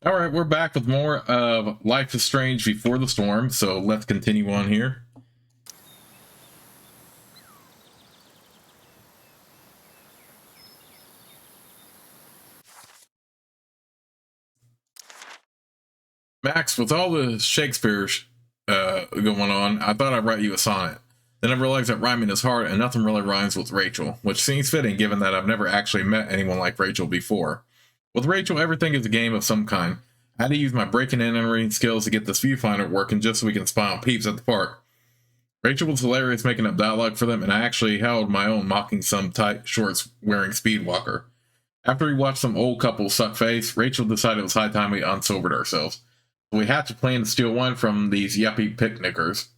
All right, we're back with more of Life is Strange Before the Storm, so let's continue on here. Max, with all the Shakespeare going on, I thought I'd write you a sonnet. Then I realized that rhyming is hard and nothing really rhymes with Rachel, which seems fitting given that I've never actually met anyone like Rachel before. With Rachel, everything is a game of some kind. I had to use my breaking and entering skills to get this viewfinder working just so we can spy on peeps at the park. Rachel was hilarious making up dialogue for them, and I actually held my own mocking some tight shorts wearing Speedwalker. After we watched some old couple suck face, Rachel decided it was high time we unsobered ourselves. So we hatched a plan to steal one from these yuppie picnickers.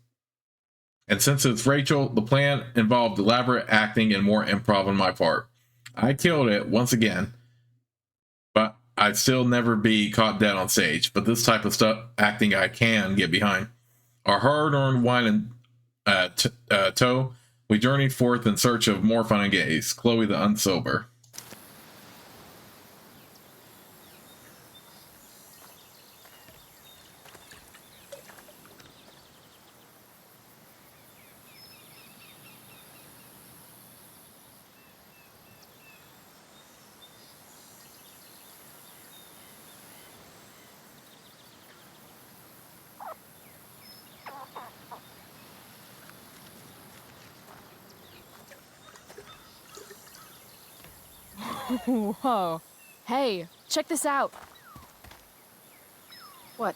And since it's Rachel, the plan involved elaborate acting and more improv on my part. I killed it once again, but I'd still never be caught dead on stage. But this type of stuff, acting, I can get behind. Our hard-earned wine and tow, we journeyed forth in search of more fun and games. Chloe the Unsober. Whoa. Hey, check this out. What?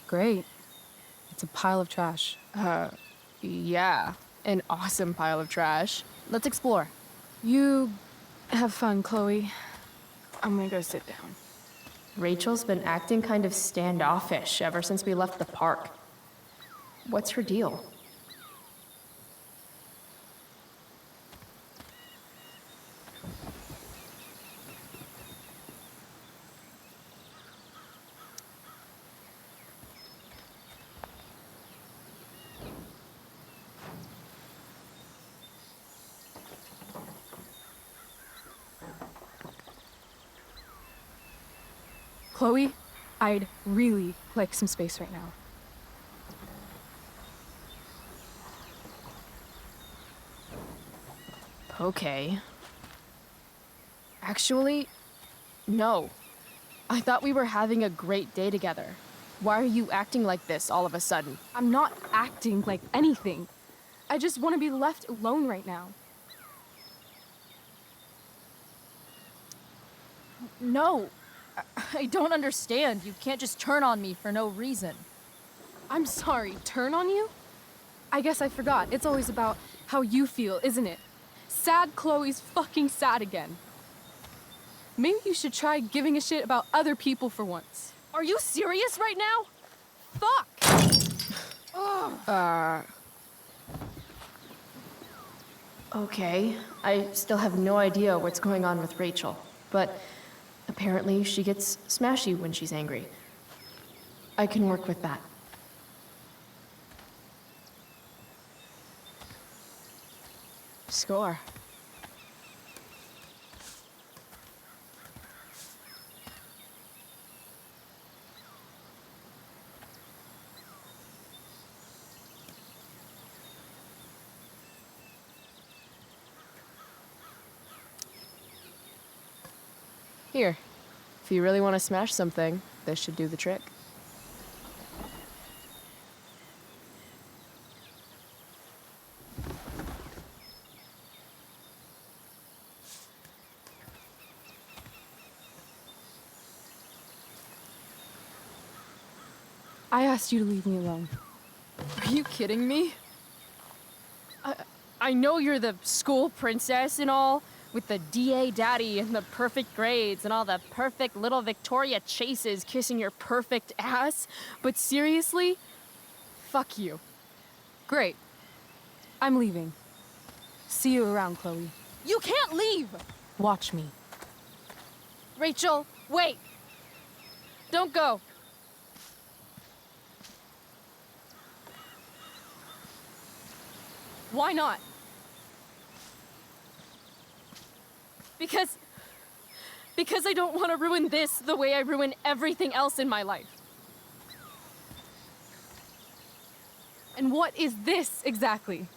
Great. It's a pile of trash. Yeah. An awesome pile of trash. Let's explore. You have fun, Chloe. I'm gonna go sit down. Rachel's been acting kind of standoffish ever since we left the park. What's her deal? Chloe, I'd really like some space right now. Okay. Actually, no. I thought we were having a great day together. Why are you acting like this all of a sudden? I'm not acting like anything. I just want to be left alone right now. No, I don't understand. You can't just turn on me for no reason. I'm sorry, turn on you? I guess I forgot. It's always about how you feel, isn't it? Sad Chloe's fucking sad again. Maybe you should try giving a shit about other people for once. Are you serious right now? Fuck! Okay. I still have no idea what's going on with Rachel, but apparently she gets smashy when she's angry. I can work with that. Score. Here, if you really want to smash something, this should do the trick. I asked you to leave me alone. Are you kidding me? I know you're the school princess and all, With the DA daddy and the perfect grades and all the perfect little Victoria chases kissing your perfect ass. But seriously, fuck you. Great. I'm leaving. See you around, Chloe. You can't leave! Watch me. Rachel, wait! Don't go. Why not? Because I don't want to ruin this the way I ruin everything else in my life. And what is this exactly?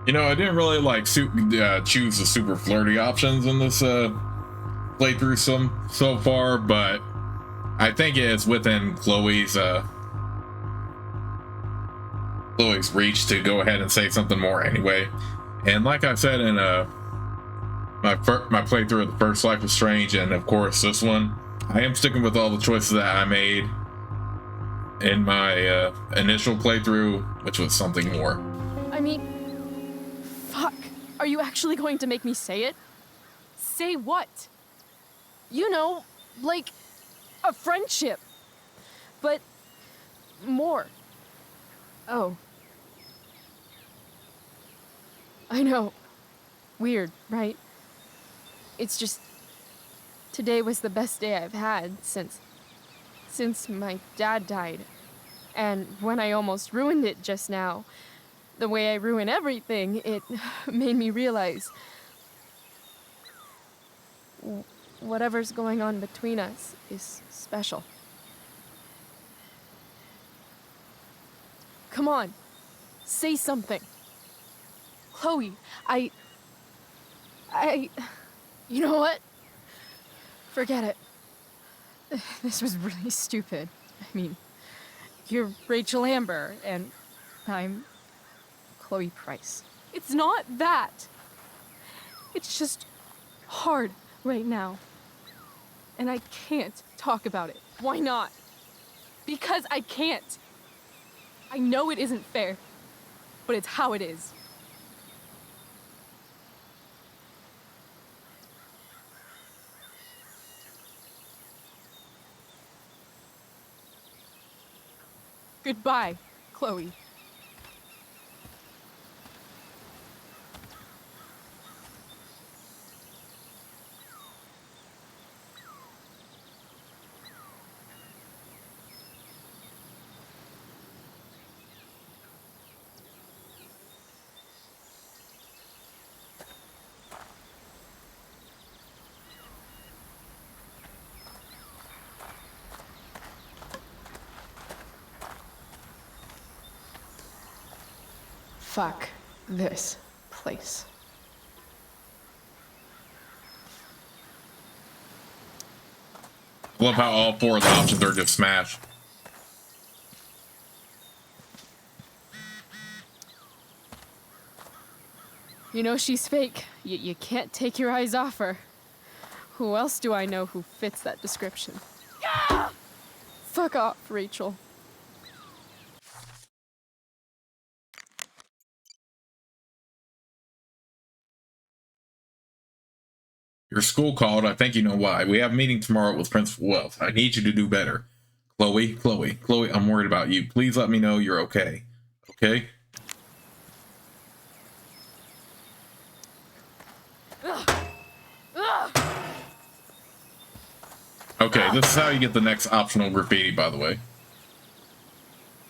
You know, I didn't really like choose the super flirty options in this playthrough so far, but I think it's within Chloe's reach to go ahead and say something more anyway. And like I said in my playthrough of the first Life is Strange, and of course this one, I am sticking with all the choices that I made in my initial playthrough, which was something more. I mean, fuck. Are you actually going to make me say it? Say what? You know, like a friendship. But more. Oh. I know. Weird, right? It's just, today was the best day I've had since my dad died. And when I almost ruined it just now, the way I ruin everything, it made me realize whatever's going on between us is special. Come on, say something. Chloe, you know what? Forget it. This was really stupid. I mean, you're Rachel Amber, and I'm Chloe Price. It's not that. It's just hard right now. And I can't talk about it. Why not? Because I can't. I know it isn't fair, but it's how it is. Goodbye, Chloe. Fuck this place. I love how all four of the options are just smash. You know she's fake. You can't take your eyes off her. Who else do I know who fits that description? Yeah! Fuck off, Rachel. Your school called. I think you know why. We have a meeting tomorrow with Principal Wells. I need you to do better. Chloe, I'm worried about you. Please let me know you're okay. Okay? Okay, this is how you get the next optional graffiti, by the way.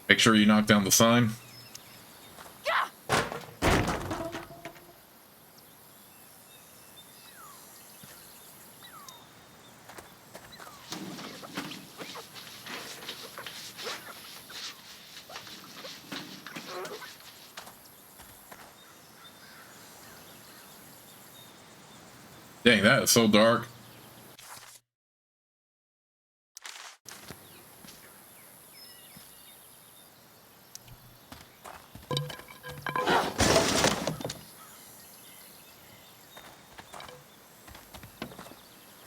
Make sure you knock down the sign. Dang, that is so dark.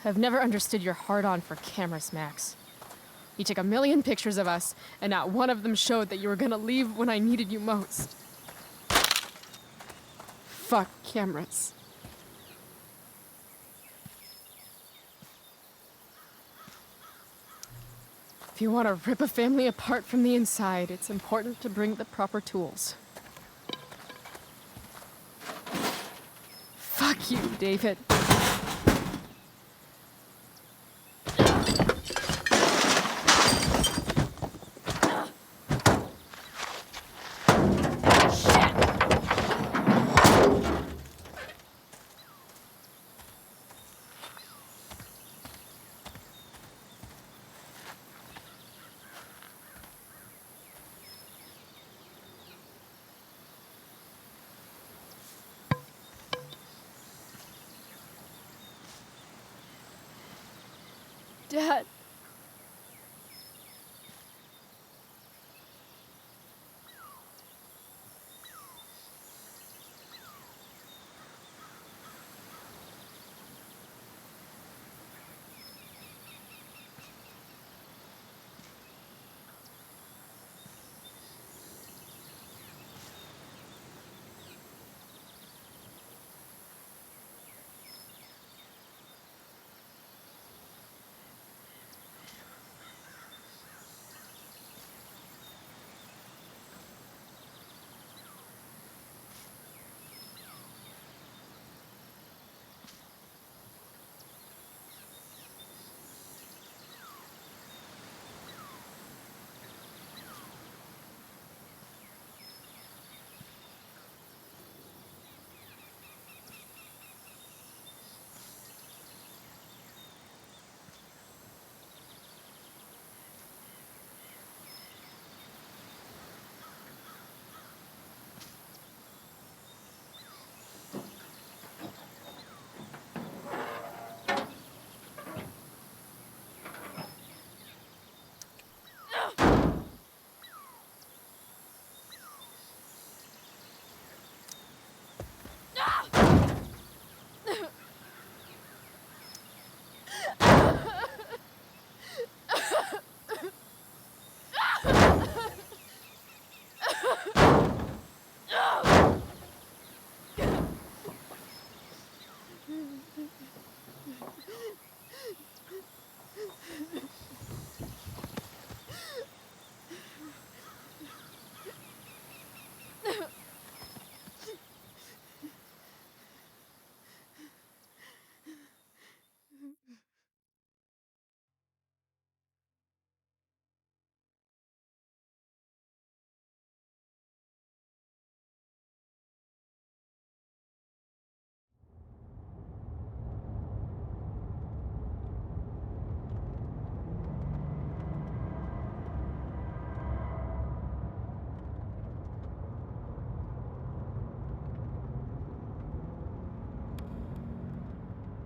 I've never understood your hard-on for cameras, Max. You took 1,000,000 pictures of us, and not one of them showed that you were gonna leave when I needed you most. Fuck cameras. If you want to rip a family apart from the inside, it's important to bring the proper tools. Fuck you, David. Dad.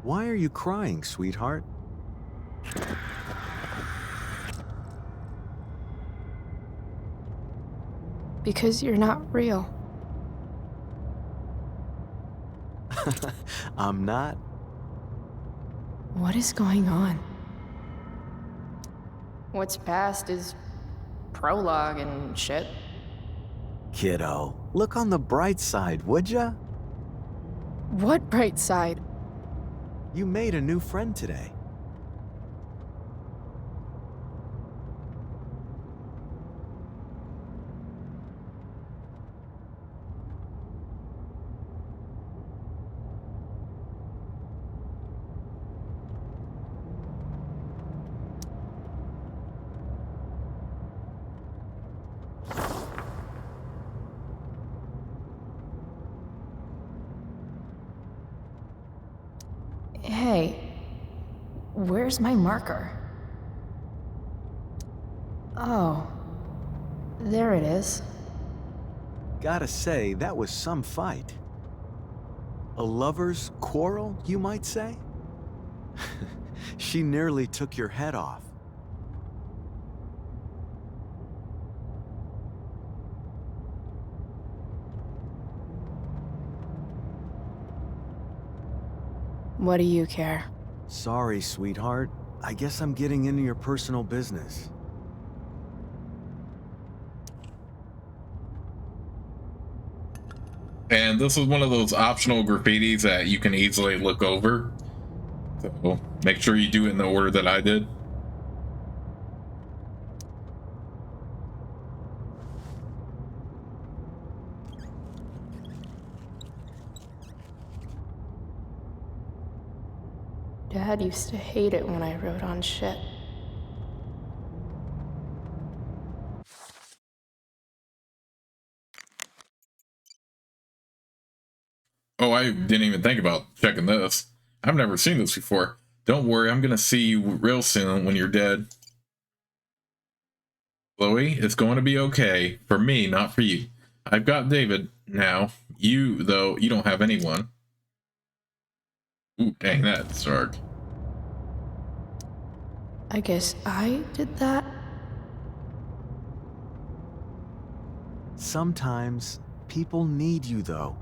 Why are you crying, sweetheart? Because you're not real. I'm not. What is going on? What's past is prologue and shit. Kiddo, look on the bright side, would ya? What bright side? You made a new friend today. Hey, where's my marker? Oh, there it is. Gotta say, that was some fight. A lover's quarrel, you might say? She nearly took your head off. What do you care? Sorry, sweetheart. I guess I'm getting into your personal business. And this is one of those optional graffitis that you can easily look over. So make sure you do it in the order that I did. Dad used to hate it when I wrote on shit. Oh, I didn't even think about checking this. I've never seen this before. Don't worry, I'm gonna see you real soon when you're dead. Chloe, it's going to be okay. For me, not for you. I've got David now. You, though, you don't have anyone. Ooh, dang, that's dark. I guess I did that? Sometimes people need you, though.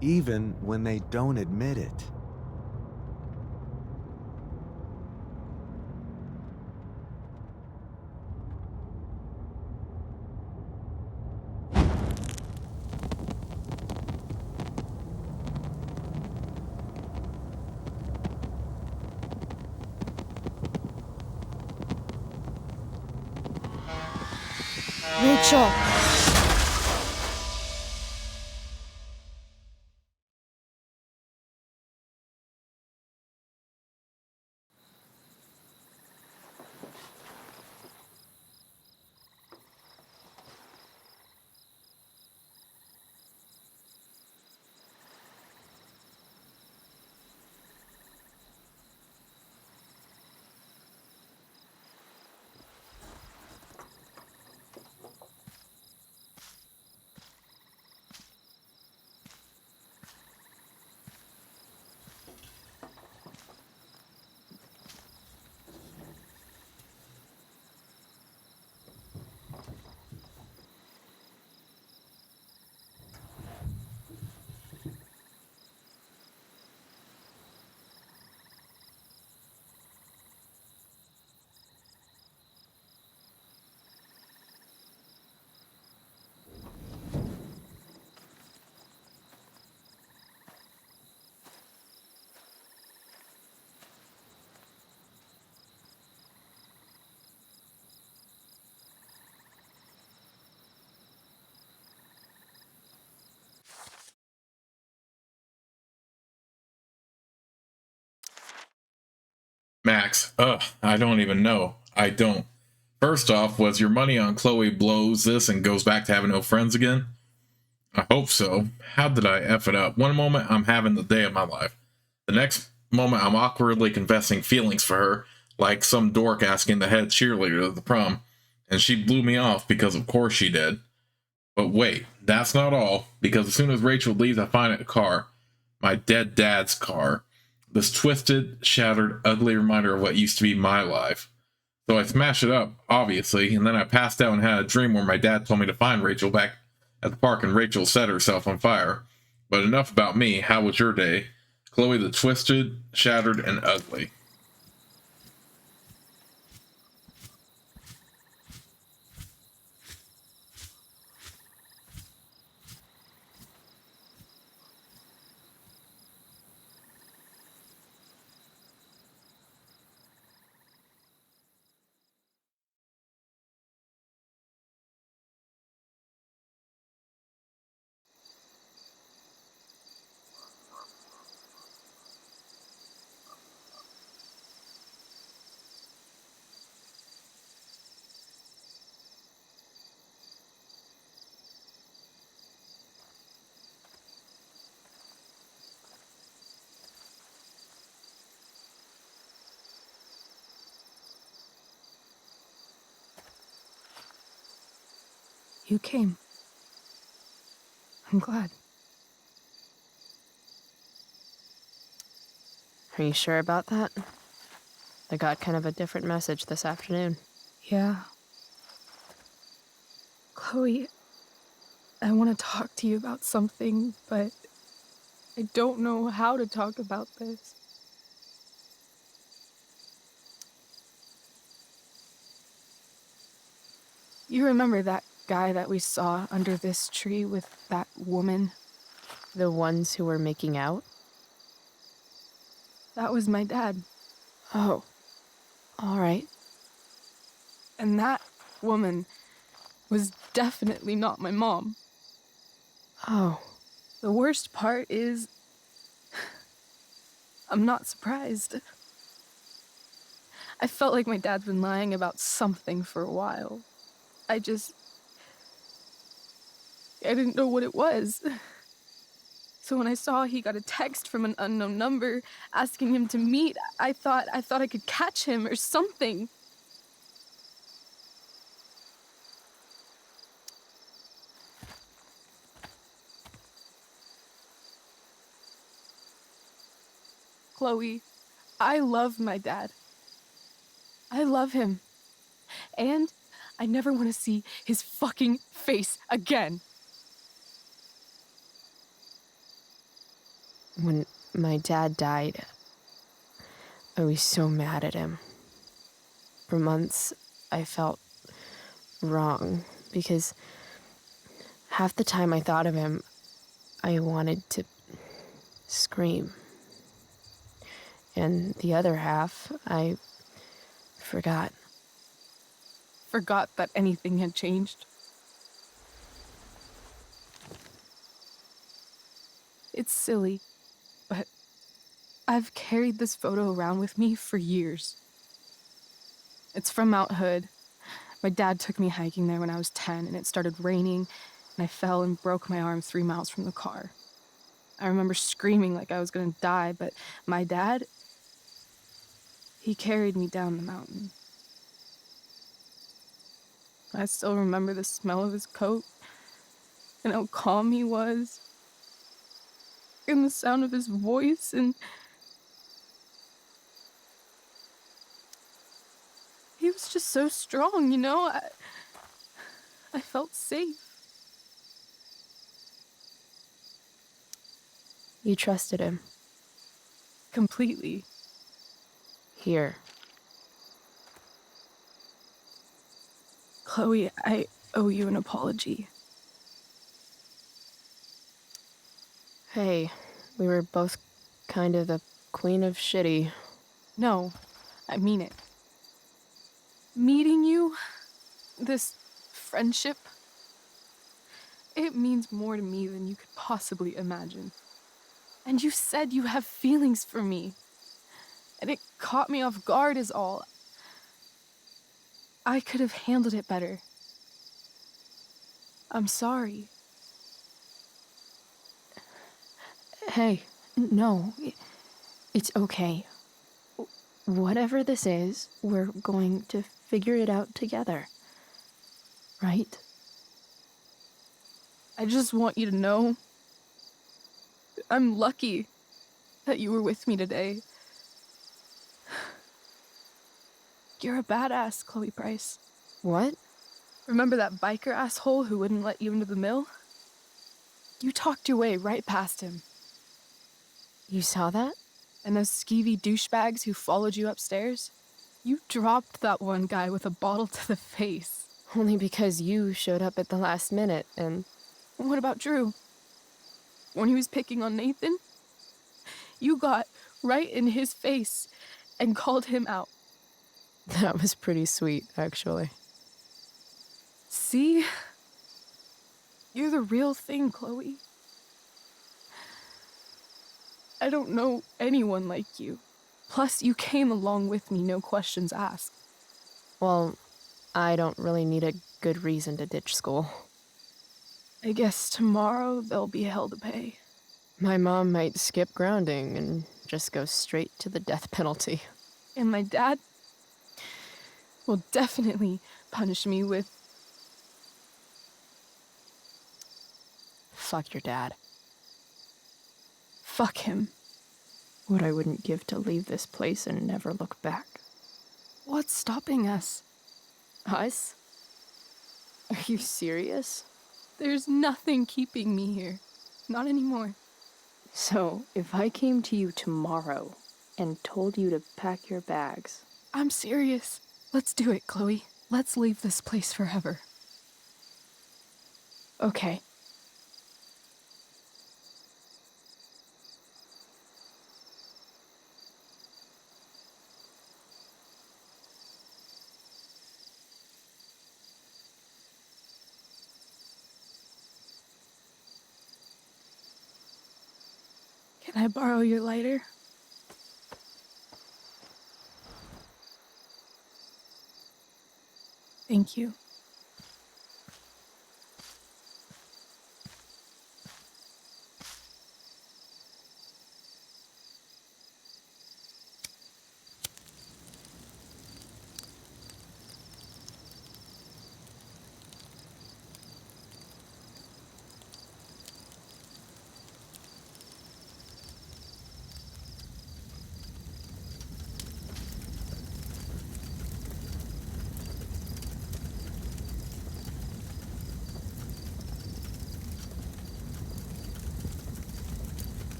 Even when they don't admit it. Rachel! Max, I don't even know. I don't. First off, was your money on Chloe blows this and goes back to having no friends again? I hope so. How did I F it up? One moment, I'm having the day of my life. The next moment, I'm awkwardly confessing feelings for her, like some dork asking the head cheerleader at the prom. And she blew me off because of course she did. But wait, that's not all, because as soon as Rachel leaves, I find a car. My dead dad's car. This twisted, shattered, ugly reminder of what used to be my life. So I smashed it up, obviously, and then I passed out and had a dream where my dad told me to find Rachel back at the park and Rachel set herself on fire. But enough about me. How was your day? Chloe the twisted, shattered, and ugly. You came. I'm glad. Are you sure about that? I got kind of a different message this afternoon. Yeah. Chloe, I want to talk to you about something, but I don't know how to talk about this. You remember that guy that we saw under this tree with that woman? The ones who were making out? That was my dad. Oh. All right. And that woman was definitely not my mom. Oh. The worst part is, I'm not surprised. I felt like my dad's been lying about something for a while. I didn't know what it was. So when I saw he got a text from an unknown number asking him to meet, I thought I could catch him or something. Chloe, I love my dad. I love him. And I never want to see his fucking face again. When my dad died, I was so mad at him. For months, I felt wrong because half the time I thought of him, I wanted to scream. And the other half, I forgot. Forgot that anything had changed. It's silly, but I've carried this photo around with me for years. It's from Mount Hood. My dad took me hiking there when I was 10, and it started raining, and I fell and broke my arm 3 miles from the car. I remember screaming like I was gonna die, but my dad, he carried me down the mountain. I still remember the smell of his coat, and how calm he was, and the sound of his voice, and he was just so strong, you know? I felt safe. You trusted him. Completely. Here. Chloe, I owe you an apology. Hey, we were both kind of the queen of shitty. No, I mean it. Meeting you, this friendship, it means more to me than you could possibly imagine. And you said you have feelings for me. And it caught me off guard is all. I could have handled it better. I'm sorry. Hey, no, it's okay. Whatever this is, we're going to figure it out together. Right? I just want you to know I'm lucky that you were with me today. You're a badass, Chloe Price. What? Remember that biker asshole who wouldn't let you into the mill? You talked your way right past him. You saw that? And those skeevy douchebags who followed you upstairs? You dropped that one guy with a bottle to the face. Only because you showed up at the last minute and... What about Drew? When he was picking on Nathan? You got right in his face and called him out. That was pretty sweet, actually. See? You're the real thing, Chloe. I don't know anyone like you. Plus, you came along with me, no questions asked. Well, I don't really need a good reason to ditch school. I guess tomorrow there'll be hell to pay. My mom might skip grounding and just go straight to the death penalty. And my dad will definitely punish me with... Fuck your dad. Fuck him. What I wouldn't give to leave this place and never look back. What's stopping us? Us? Are you serious? There's nothing keeping me here. Not anymore. So, if I came to you tomorrow and told you to pack your bags... I'm serious. Let's do it, Chloe. Let's leave this place forever. Okay. Can I borrow your lighter? Thank you.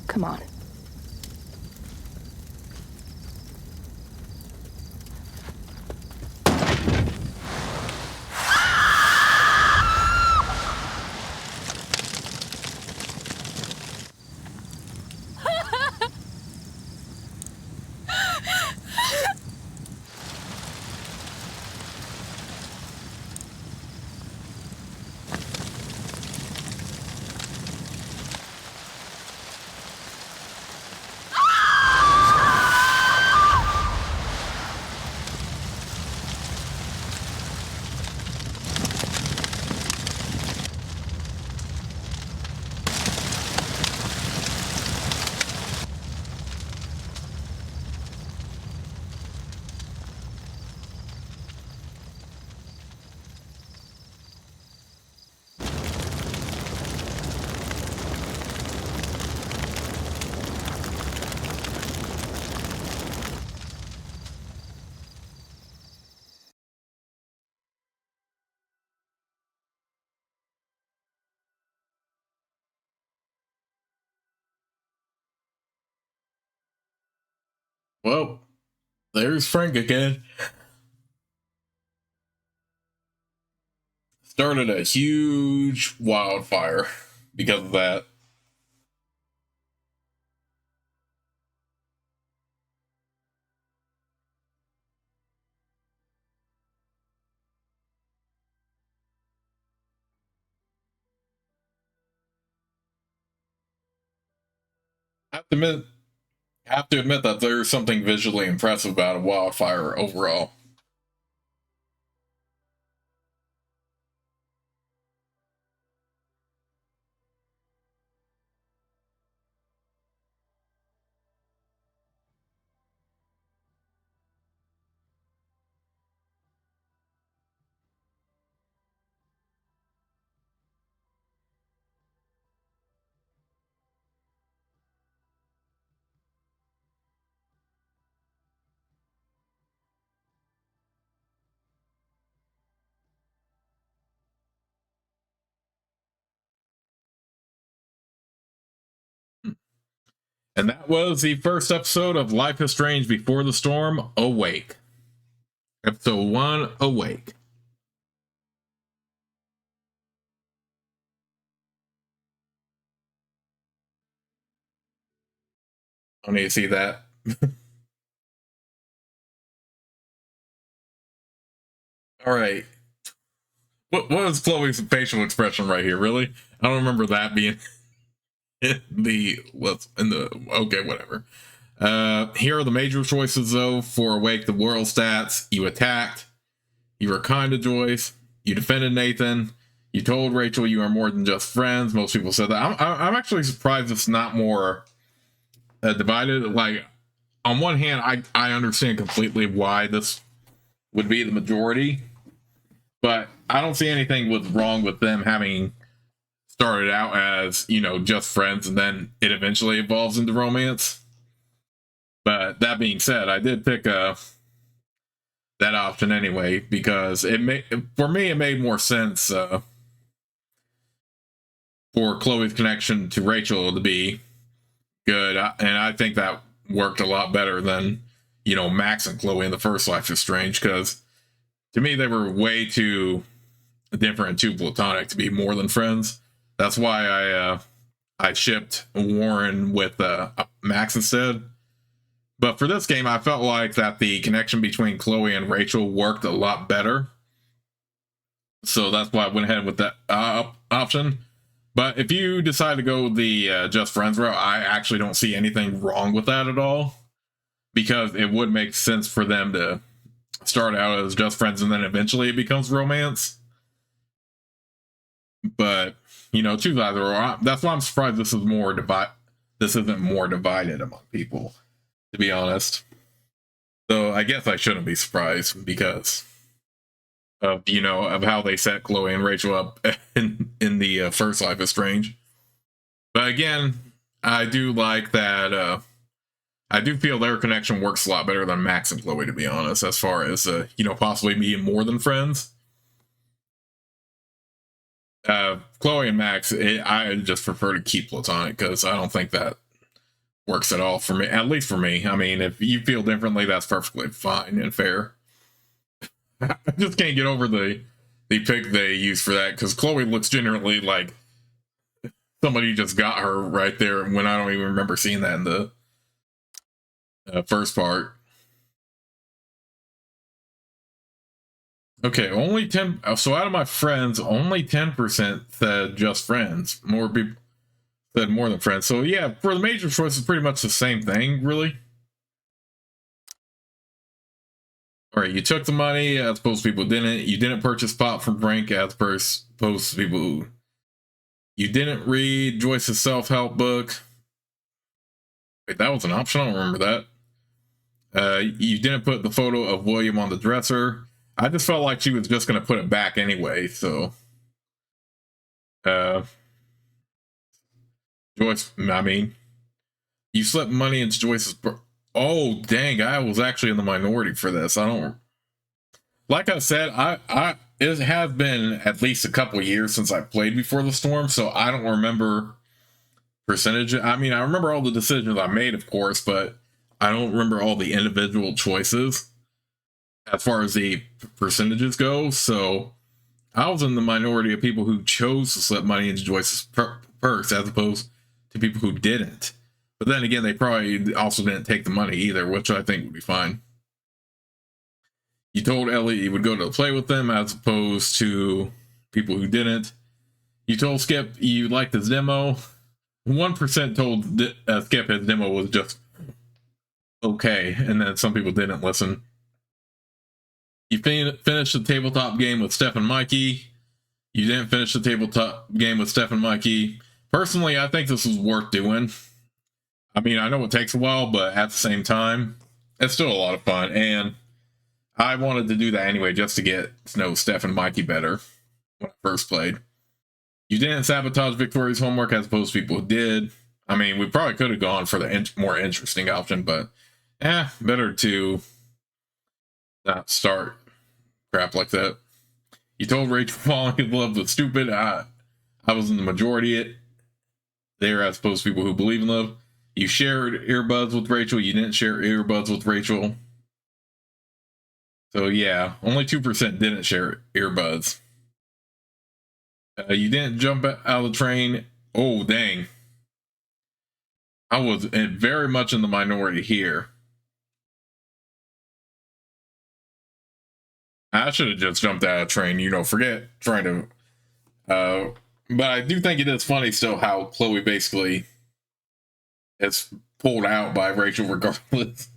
Come on. Well, there's Frank again. Started a huge wildfire because of that. I have to admit that there's something visually impressive about a wildfire overall. And that was the first episode of Life is Strange Before the Storm, Awake. Episode 1, Awake. I need to see that. All right. What was Chloe's facial expression right here? Really? I don't remember that being okay, whatever. Here are the major choices though for Awake the World stats. You attacked, you were kind to Joyce, you defended Nathan, you told Rachel you are more than just friends. Most people said that. I'm actually surprised it's not more divided. Like, on one hand, I understand completely why this would be the majority, but I don't see anything was wrong with them having started out as, just friends, and then it eventually evolves into romance. But that being said, I did pick that option anyway because for me it made more sense for Chloe's connection to Rachel to be good, and I think that worked a lot better than Max and Chloe in the first Life is Strange, because to me they were way too different and too platonic to be more than friends. That's why I shipped Warren with Max instead. But for this game, I felt like that the connection between Chloe and Rachel worked a lot better. So that's why I went ahead with that option. But if you decide to go the just friends route, I actually don't see anything wrong with that at all. Because it would make sense for them to start out as just friends and then eventually it becomes romance. But, you know, choose either or. That's why I'm surprised this is more this isn't more divided among people, to be honest. So I guess I shouldn't be surprised because of, you know, of how they set Chloe and Rachel up in the first Life is Strange. But again, I do like that. I do feel their connection works a lot better than Max and Chloe, to be honest, as far as, you know, possibly being more than friends. Chloe and Max, I just prefer to keep platonic because I don't think that works at all for me, at least for me. I mean, if you feel differently, that's perfectly fine and fair. I just can't get over the pic they use for that because Chloe looks generally like somebody just got her right there when I don't even remember seeing that in the first part. Okay, only 10. So out of my friends, only 10% said just friends. More people said more than friends. So yeah, for the major choice, it's pretty much the same thing, really. All right, you took the money as opposed to people who didn't. You didn't purchase pop from Frank as opposed to people who. You didn't read Joyce's self-help book. Wait, that was an option? I don't remember that. You didn't put the photo of William on the dresser. I just felt like she was just going to put it back anyway, so. Joyce, I mean, you slipped money into Joyce's. Oh, dang, I was actually in the minority for this. I don't. Like I said, it has been at least a couple years since I played Before the Storm, so I don't remember percentage. I mean, I remember all the decisions I made, of course, but I don't remember all the individual choices as far as the percentages go. So I was in the minority of people who chose to slip money into Joyce's purse as opposed to people who didn't. But then again, they probably also didn't take the money either, which I think would be fine. You told Ellie you would go to play with them as opposed to people who didn't. You told Skip you liked his demo. 1% told Skip his demo was just okay, and then some people didn't listen. You finished the tabletop game with Steph and Mikey. You didn't finish the tabletop game with Steph and Mikey. Personally, I think this was worth doing. I mean, I know it takes a while, but at the same time, it's still a lot of fun. And I wanted to do that anyway, just to get to know Steph and Mikey better when I first played. You didn't sabotage Victoria's homework as opposed to people who did. I mean, we probably could have gone for the more interesting option, but better to not start crap like that. You told Rachel falling in love was stupid. I was in the majority there as opposed to people who believe in love. You shared earbuds with Rachel. You didn't share earbuds with Rachel. So yeah, only 2% didn't share earbuds. You didn't jump out of the train. Oh, dang. I was very much in the minority here. I should have just jumped out of the train, you know, forget trying to. But I do think it is funny still how Chloe basically is pulled out by Rachel regardless.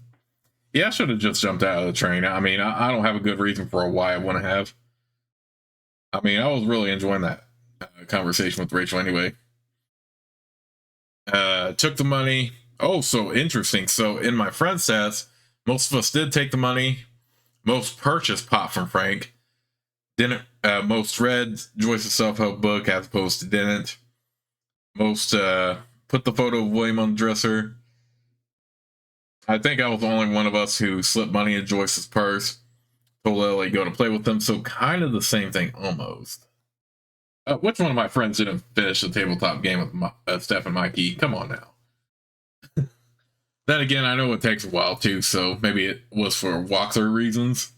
Yeah, I should have just jumped out of the train. I mean, I don't have a good reason for why I want to have. I mean, I was really enjoying that conversation with Rachel anyway. Took the money. Oh, so interesting. So in my friend stats, most of us did take the money. Most purchased pop from Frank. Didn't. Most read Joyce's self-help book as opposed to didn't. Most put the photo of William on the dresser. I think I was the only one of us who slipped money in Joyce's purse. Told Ellie go to play with them. So kind of the same thing almost. Which one of my friends didn't finish the tabletop game with Steph and Mikey? Come on now. Then again, I know it takes a while too, so maybe it was for walkthrough reasons.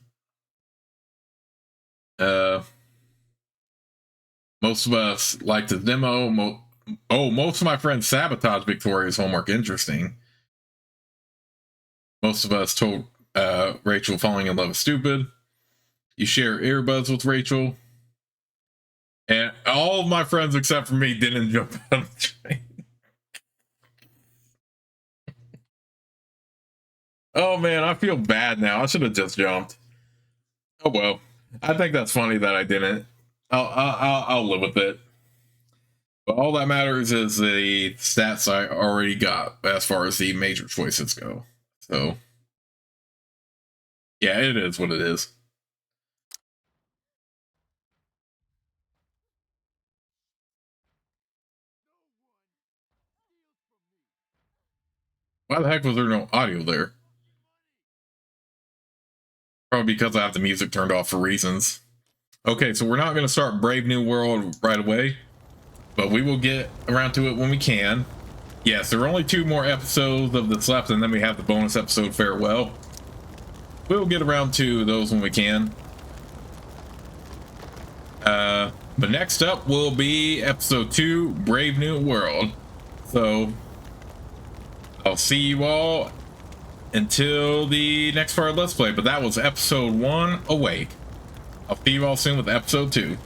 Most of us like the demo. Most of my friends sabotage Victoria's homework. Interesting. Most of us told Rachel falling in love is stupid. You share earbuds with Rachel. And all of my friends except for me didn't jump on the train. Oh man, I feel bad now. I should have just jumped. Oh well. I think that's funny that I didn't. I'll live with it. But all that matters is the stats I already got as far as the major choices go. So yeah, it is what it is. Why the heck was there no audio there? Probably because I have the music turned off for reasons. Okay, so we're not going to start Brave New World right away, but we will get around to it when we can. Yes, there are only 2 more episodes of this left, and then we have the bonus episode Farewell. We'll get around to those when we can. But next up will be episode 2, Brave New World. So I'll see you all until the next part of Let's Play, but that was episode 1, Awake. I'll see you all soon with episode 2.